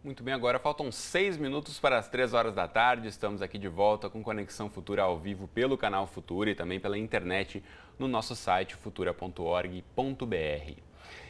Muito bem, agora faltam 6 minutos para as 3 horas da tarde. Estamos aqui de volta com Conexão Futura ao vivo pelo canal Futura e também pela internet no nosso site futura.org.br.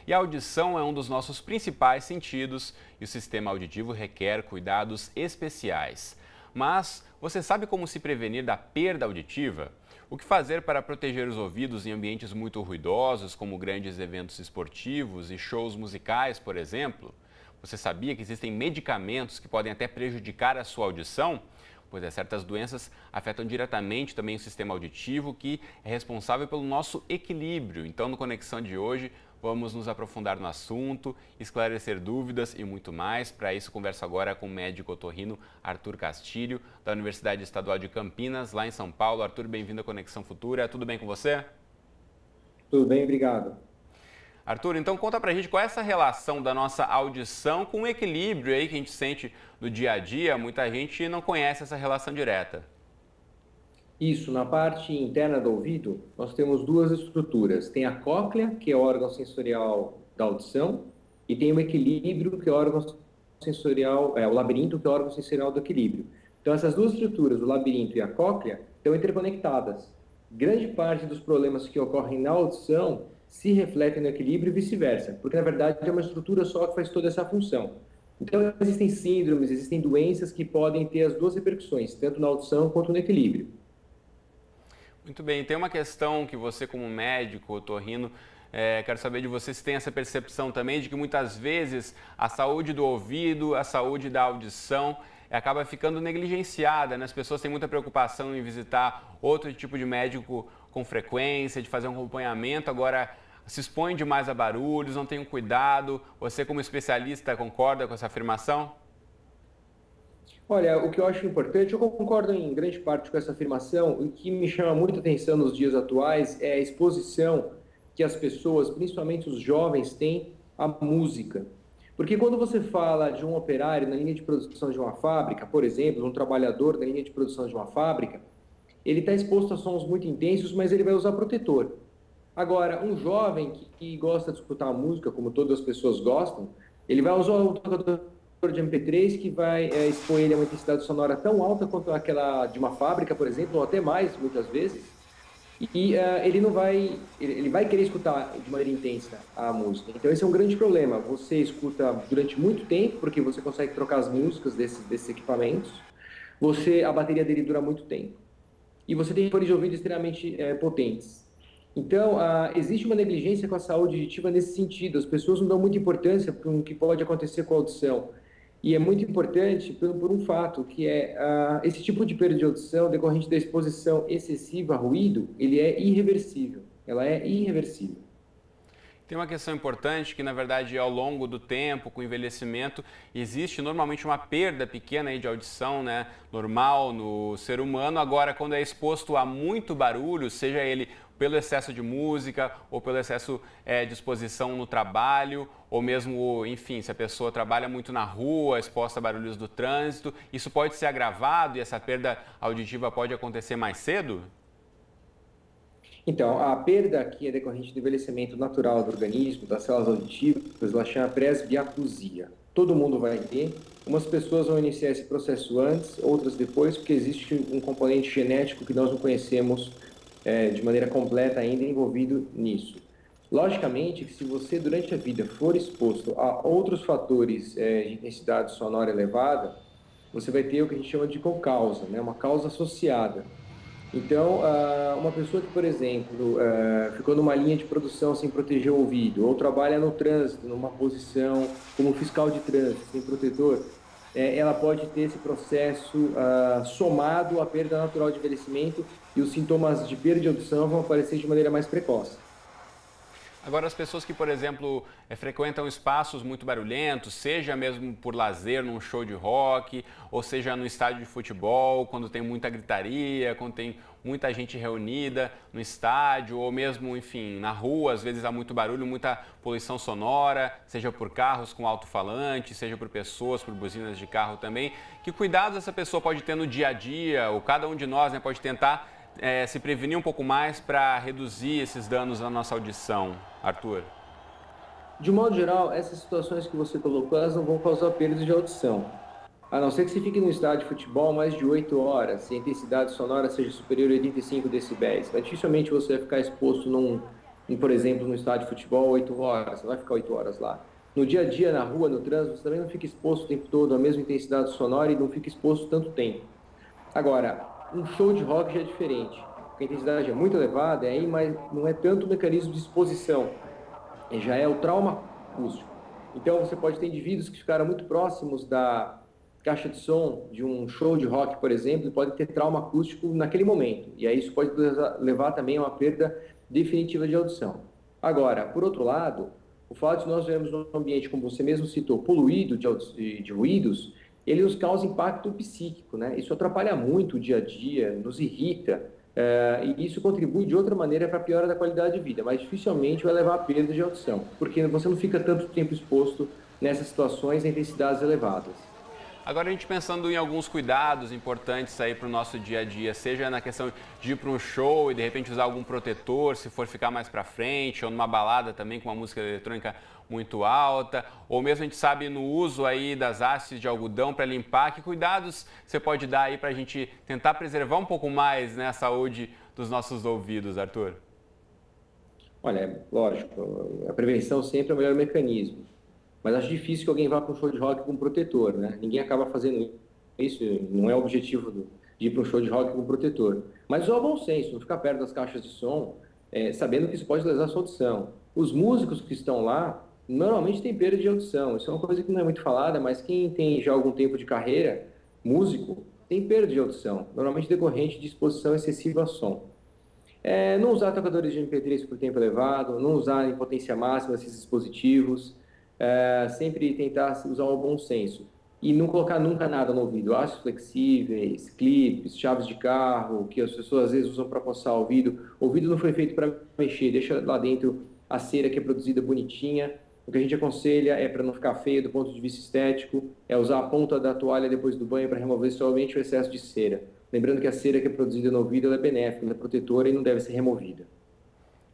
E a audição é um dos nossos principais sentidos e o sistema auditivo requer cuidados especiais. Mas você sabe como se prevenir da perda auditiva? O que fazer para proteger os ouvidos em ambientes muito ruidosos, como grandes eventos esportivos e shows musicais, por exemplo? Você sabia que existem medicamentos que podem até prejudicar a sua audição? Pois certas doenças afetam diretamente também o sistema auditivo, que é responsável pelo nosso equilíbrio. Então, no Conexão de hoje, vamos nos aprofundar no assunto, esclarecer dúvidas e muito mais. Para isso, converso agora com o médico otorrino Arthur Castilho, da Universidade Estadual de Campinas, lá em São Paulo. Arthur, bem-vindo à Conexão Futura. Tudo bem com você? Tudo bem, obrigado. Arthur, então conta pra gente qual é essa relação da nossa audição com o equilíbrio aí que a gente sente no dia a dia. Muita gente não conhece essa relação direta. Isso, na parte interna do ouvido, nós temos duas estruturas. Tem a cóclea, que é o órgão sensorial da audição, e tem o equilíbrio, que é o órgão sensorial, o labirinto, que é o órgão sensorial do equilíbrio. Então, essas duas estruturas, o labirinto e a cóclea, estão interconectadas. Grande parte dos problemas que ocorrem na audição se refletem no equilíbrio e vice-versa, porque na verdade é uma estrutura só que faz toda essa função. Então existem síndromes, existem doenças que podem ter as duas repercussões, tanto na audição quanto no equilíbrio. Muito bem, tem uma questão que você como médico, otorrino, quero saber de você se tem essa percepção também de que muitas vezes a saúde do ouvido, a saúde da audição acaba ficando negligenciada, né? As pessoas têm muita preocupação em visitar outro tipo de médico com frequência, de fazer um acompanhamento, agora se expõe demais a barulhos, não tem um cuidado. Você como especialista concorda com essa afirmação? Olha, o que eu acho importante, eu concordo em grande parte com essa afirmação, o que me chama muita atenção nos dias atuais é a exposição que as pessoas, principalmente os jovens, têm à música. Porque quando você fala de um operário na linha de produção de uma fábrica, por exemplo, um trabalhador na linha de produção de uma fábrica, ele está exposto a sons muito intensos, mas ele vai usar protetor. Agora, um jovem que gosta de escutar música, como todas as pessoas gostam, ele vai usar um tocador de MP3 que vai expor ele a uma intensidade sonora tão alta quanto aquela de uma fábrica, por exemplo, ou até mais, muitas vezes, e ele vai querer escutar de maneira intensa a música. Então esse é um grande problema. Você escuta durante muito tempo, porque você consegue trocar as músicas desses equipamentos, a bateria dele dura muito tempo. E você tem fones de ouvido extremamente potentes. Então, existe uma negligência com a saúde auditiva nesse sentido. As pessoas não dão muita importância para o que pode acontecer com a audição. E é muito importante por um fato, que é esse tipo de perda de audição decorrente da exposição excessiva a ruído, ele é irreversível. Ela é irreversível. Tem uma questão importante que, na verdade, ao longo do tempo, com o envelhecimento, existe normalmente uma perda pequena aí de audição, né, normal no ser humano. Agora, quando é exposto a muito barulho, seja ele pelo excesso de música ou pelo excesso de exposição no trabalho, ou mesmo, enfim, se a pessoa trabalha muito na rua, exposta a barulhos do trânsito, isso pode ser agravado e essa perda auditiva pode acontecer mais cedo? Então, a perda que é decorrente do envelhecimento natural do organismo, das células auditivas, ela chama presbiacusia. Todo mundo vai ter. Umas pessoas vão iniciar esse processo antes, outras depois, porque existe um componente genético que nós não conhecemos de maneira completa ainda envolvido nisso. Logicamente, que se você durante a vida for exposto a outros fatores de intensidade sonora elevada, você vai ter o que a gente chama de concausa, né? Uma causa associada. Então, uma pessoa que, por exemplo, ficou numa linha de produção sem proteger o ouvido, ou trabalha no trânsito, numa posição como fiscal de trânsito, sem protetor, ela pode ter esse processo somado à perda natural de envelhecimento e os sintomas de perda de audição vão aparecer de maneira mais precoce. Agora, as pessoas que, por exemplo, frequentam espaços muito barulhentos, seja mesmo por lazer, num show de rock, ou seja no estádio de futebol, quando tem muita gritaria, quando tem muita gente reunida no estádio, ou mesmo, enfim, na rua, às vezes há muito barulho, muita poluição sonora, seja por carros com alto-falante, seja por pessoas, por buzinas de carro também. Que cuidados essa pessoa pode ter no dia a dia, ou cada um de nós, né, pode tentar se prevenir um pouco mais para reduzir esses danos na nossa audição, Arthur? De modo geral, essas situações que você colocou, elas não vão causar perda de audição. A não ser que você fique no estádio de futebol mais de 8 horas, se a intensidade sonora seja superior a 85 decibéis. Mas dificilmente você vai ficar exposto por exemplo, no estádio de futebol 8 horas, você não vai ficar 8 horas lá. No dia a dia, na rua, no trânsito, você também não fica exposto o tempo todo à mesma intensidade sonora e não fica exposto tanto tempo. Agora, um show de rock já é diferente, porque a intensidade é muito elevada, aí, mas não é tanto o mecanismo de exposição, já é o trauma acústico. Então, você pode ter indivíduos que ficaram muito próximos da caixa de som de um show de rock, por exemplo, e podem ter trauma acústico naquele momento. E aí isso pode levar também a uma perda definitiva de audição. Agora, por outro lado, o fato de nós vermos um ambiente, como você mesmo citou, poluído de ruídos, ele nos causa impacto psíquico, né? Isso atrapalha muito o dia a dia, nos irrita, e isso contribui de outra maneira para a piora da qualidade de vida, mas dificilmente vai levar a perda de audição, porque você não fica tanto tempo exposto nessas situações em intensidades elevadas. Agora, a gente pensando em alguns cuidados importantes aí para o nosso dia a dia, seja na questão de ir para um show e de repente usar algum protetor, se for ficar mais para frente, ou numa balada também com uma música eletrônica muito alta, ou mesmo a gente sabe no uso aí das hastes de algodão para limpar, que cuidados você pode dar aí para a gente tentar preservar um pouco mais, né, a saúde dos nossos ouvidos, Arthur? Olha, lógico, a prevenção sempre é o melhor mecanismo. Mas acho difícil que alguém vá para um show de rock com protetor, né? Ninguém acaba fazendo isso, não é o objetivo de ir para um show de rock com protetor. Mas usar o bom senso, não ficar perto das caixas de som, sabendo que isso pode lesar a sua audição. Os músicos que estão lá, normalmente têm perda de audição. Isso é uma coisa que não é muito falada, mas quem tem já algum tempo de carreira, músico, tem perda de audição, normalmente decorrente de exposição excessiva a som. Não usar tocadores de MP3 por tempo elevado, não usar em potência máxima esses dispositivos, sempre tentar usar o bom senso e não colocar nunca nada no ouvido. Aços flexíveis, clipes, chaves de carro, que as pessoas às vezes usam para coçar o ouvido. O ouvido não foi feito para mexer, deixa lá dentro a cera que é produzida bonitinha. O que a gente aconselha é, para não ficar feio do ponto de vista estético, é usar a ponta da toalha depois do banho para remover somente o excesso de cera. Lembrando que a cera que é produzida no ouvido ela é benéfica, ela é protetora e não deve ser removida.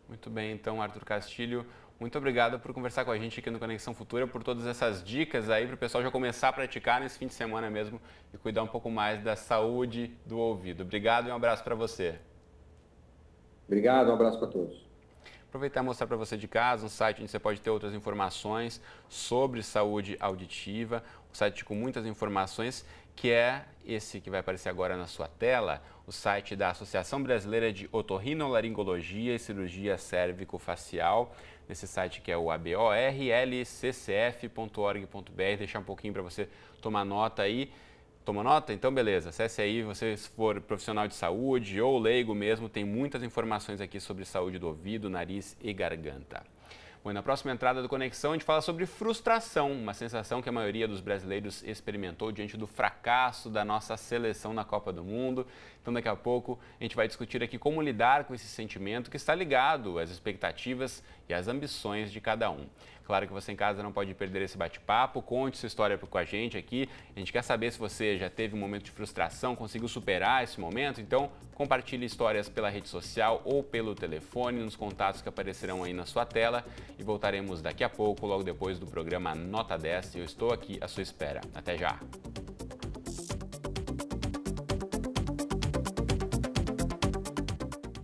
Muito bem, então, Arthur Castilho, muito obrigado por conversar com a gente aqui no Conexão Futura, por todas essas dicas aí para o pessoal já começar a praticar nesse fim de semana mesmo e cuidar um pouco mais da saúde do ouvido. Obrigado e um abraço para você. Obrigado, um abraço para todos. Aproveitar e mostrar para você de casa um site onde você pode ter outras informações sobre saúde auditiva, um site com muitas informações, que é esse que vai aparecer agora na sua tela, o site da Associação Brasileira de Otorrinolaringologia e Cirurgia Cérvico-Facial, nesse site que é o aborlccf.org.br, deixar um pouquinho para você tomar nota aí. Tomou nota? Então beleza, acesse aí, você se for profissional de saúde ou leigo mesmo, tem muitas informações aqui sobre saúde do ouvido, nariz e garganta. Bom, e na próxima entrada do Conexão a gente fala sobre frustração, uma sensação que a maioria dos brasileiros experimentou diante do fracasso da nossa seleção na Copa do Mundo. Então daqui a pouco a gente vai discutir aqui como lidar com esse sentimento que está ligado às expectativas e às ambições de cada um. Claro que você em casa não pode perder esse bate-papo, conte sua história com a gente aqui. A gente quer saber se você já teve um momento de frustração, conseguiu superar esse momento. Então, compartilhe histórias pela rede social ou pelo telefone, nos contatos que aparecerão aí na sua tela. E voltaremos daqui a pouco, logo depois do programa Nota 10. Eu estou aqui à sua espera. Até já!